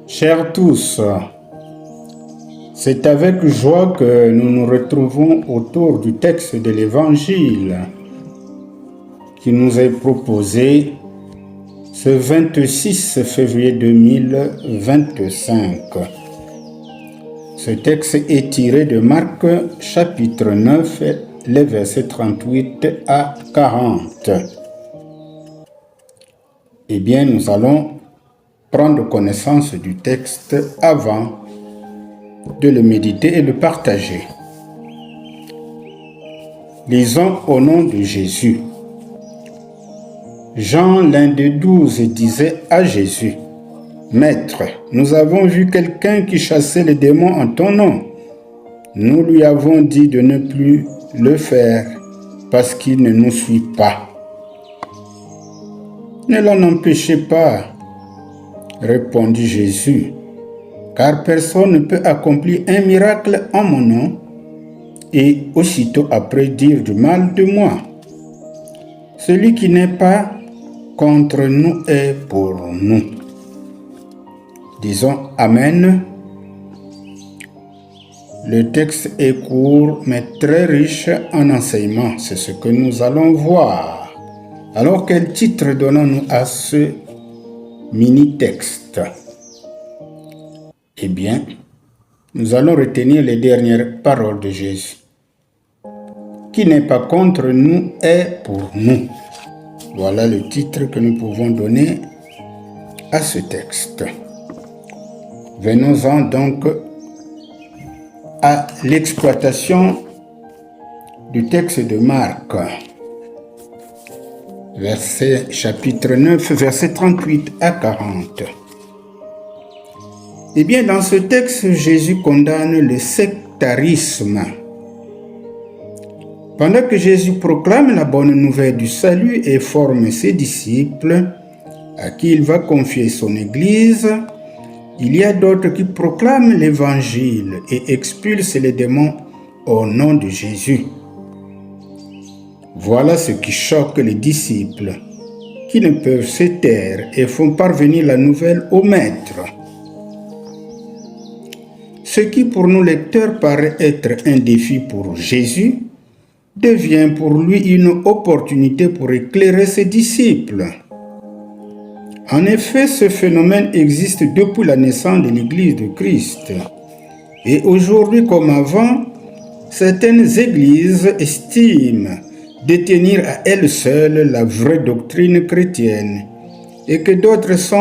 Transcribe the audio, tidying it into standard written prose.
Chers tous, c'est avec joie que nous nous retrouvons autour du texte de l'Évangile qui nous est proposé ce 26 février 2025. Ce texte est tiré de Marc chapitre 9, les versets 38 à 40. Eh bien, nous allons prendre connaissance du texte avant de le méditer et le partager. Lisons au nom de Jésus. Jean, l'un des 12, disait à Jésus: « Maître, nous avons vu quelqu'un qui chassait les démons en ton nom. Nous lui avons dit de ne plus le faire parce qu'il ne nous suit pas. » « Ne l'en empêchez pas, » répondit Jésus, « car personne ne peut accomplir un miracle en mon nom et aussitôt après dire du mal de moi. Celui qui n'est pas contre nous est pour nous. » Disons Amen. Le texte est court mais très riche en enseignements. C'est ce que nous allons voir. Alors, quel titre donnons-nous à ce mini-texte? Eh bien, nous allons retenir les dernières paroles de Jésus. Qui n'est pas contre nous est pour nous. Voilà le titre que nous pouvons donner à ce texte. Venons-en donc à l'exploitation du texte de Marc. Chapitre 9, versets 38 à 40. Eh bien, dans ce texte, Jésus condamne le sectarisme. Pendant que Jésus proclame la bonne nouvelle du salut et forme ses disciples, à qui il va confier son Église, il y a d'autres qui proclament l'Évangile et expulsent les démons au nom de Jésus. Voilà ce qui choque les disciples, qui ne peuvent se taire et font parvenir la nouvelle au Maître. Ce qui pour nous lecteurs paraît être un défi pour Jésus, devient pour lui une opportunité pour éclairer ses disciples. En effet, ce phénomène existe depuis la naissance de l'Église de Christ. Et aujourd'hui comme avant, certaines églises estiment détenir à elles seules la vraie doctrine chrétienne et que d'autres sont